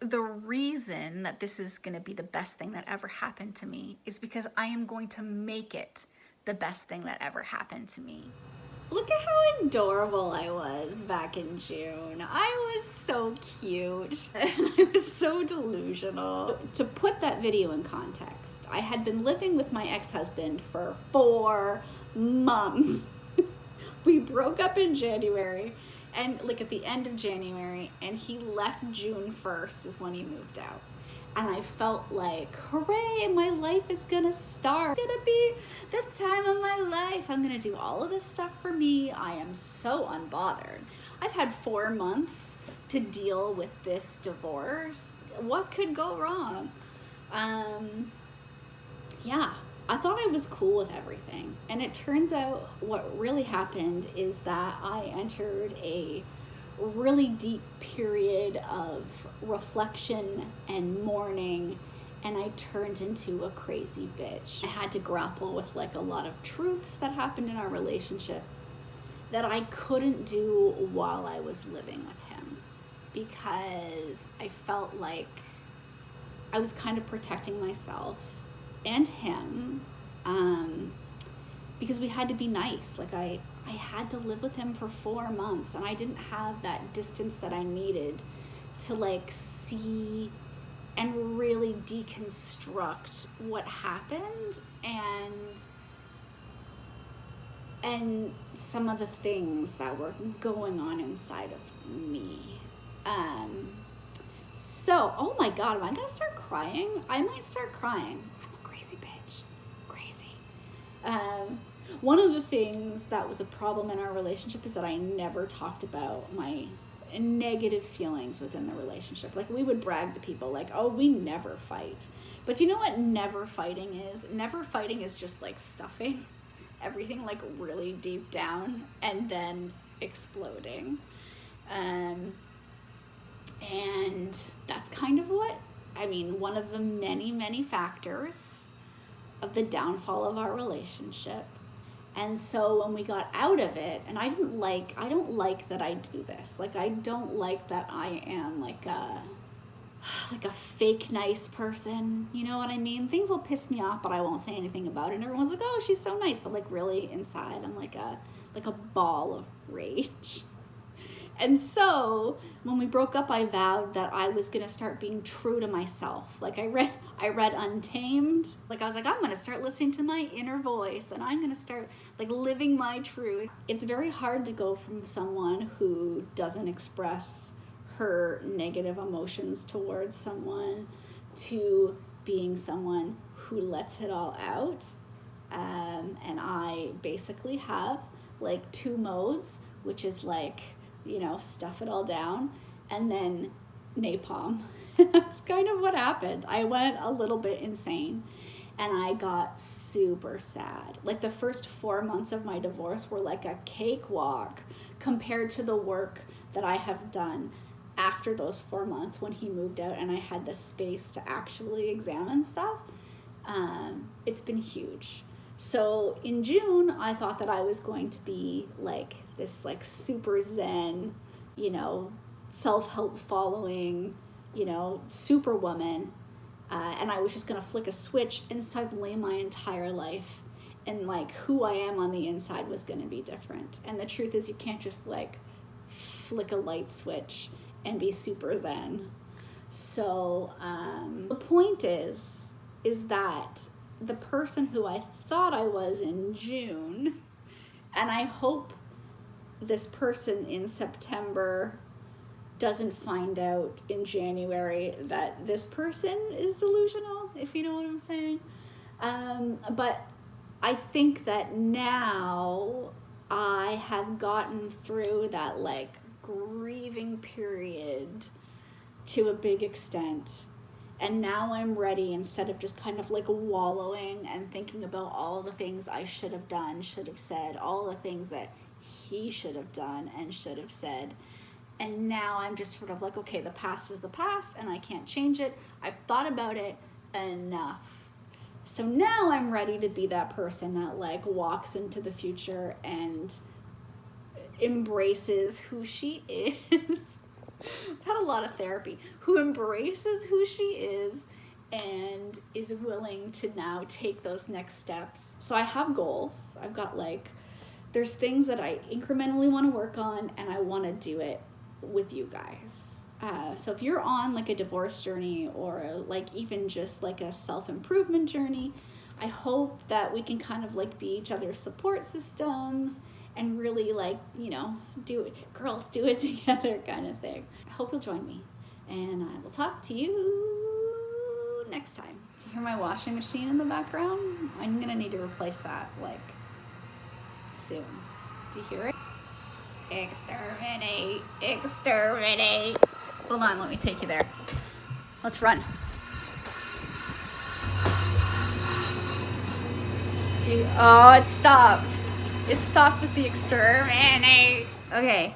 The reason that this is going to be the best thing that ever happened to me is because I am going to make it the best thing that ever happened to me. Look at how adorable I was back in June. I was so cute and I was so delusional. To put that video in context, I had been living with my ex-husband for 4 months. We broke up in January, and like at the end of January, and he left June 1st is when he moved out. And I felt like, hooray, my life is gonna start. It's gonna be the time of my life. I'm gonna do all of this stuff for me. I am so unbothered. I've had 4 months to deal with this divorce. What could go wrong? Yeah, I thought I was cool with everything. And it turns out what really happened is that I entered a really deep period of reflection and mourning, and I turned into a crazy bitch. I had to grapple with like a lot of truths that happened in our relationship that I couldn't do while I was living with him, because I felt like I was kind of protecting myself and him, because we had to be nice. Like I had to live with him for 4 months, and I didn't have that distance that I needed to like see and really deconstruct what happened and some of the things that were going on inside of me. So, oh my God, am I gonna start crying? I might start crying. I'm a crazy bitch. Crazy. One of the things that was a problem in our relationship is that I never talked about my negative feelings within the relationship. Like, we would brag to people like, oh, we never fight. But you know what never fighting is? Never fighting is just like stuffing everything like really deep down and then exploding. And that's kind of what, I mean, one of the many, many factors of the downfall of our relationship. And so when we got out of it, and I don't like that I do this. Like, I don't like that I am like a fake nice person. You know what I mean? Things will piss me off, but I won't say anything about it. And everyone's like, oh, she's so nice. But like really inside, I'm like a ball of rage. And so when we broke up, I vowed that I was going to start being true to myself. Like I read Untamed. Like I was like, I'm going to start listening to my inner voice, and I'm going to start like living my truth. It's very hard to go from someone who doesn't express her negative emotions towards someone to being someone who lets it all out. And I basically have like 2 modes, which is like, you know, stuff it all down, and then napalm. That's kind of what happened. I went a little bit insane, and I got super sad. Like the first 4 months of my divorce were like a cakewalk compared to the work that I have done after those 4 months when he moved out and I had the space to actually examine stuff. It's been huge. So in June, I thought that I was going to be like this like super zen, you know, self-help following, you know, superwoman. And I was just going to flick a switch, and suddenly my entire life and like who I am on the inside was going to be different. And the truth is, you can't just like flick a light switch and be super zen. So the point is that the person who I thought I was in June, and I hope this person in September doesn't find out in January that this person is delusional, if you know what I'm saying. But I think that now I have gotten through that like grieving period to a big extent. And now I'm ready, instead of just kind of like wallowing and thinking about all the things I should have done, should have said, all the things that he should have done and should have said. And now I'm just sort of like, okay, the past is the past and I can't change it. I've thought about it enough. So now I'm ready to be that person that like walks into the future and embraces who she is I've had a lot of therapy, who embraces who she is and is willing to now take those next steps. So I have goals. I've got like, there's things that I incrementally want to work on, and I want to do it with you guys. So if you're on like a divorce journey, or like even just like a self-improvement journey, I hope that we can kind of like be each other's support systems and really like, you know, do it, girls do it together kind of thing. I hope you'll join me, and I will talk to you next time. Do you hear my washing machine in the background? I'm gonna need to replace that like soon. Do you hear it? Exterminate, exterminate. Hold on, let me take you there. Let's run. Oh, it stopped. It stopped with the exterminate. Okay.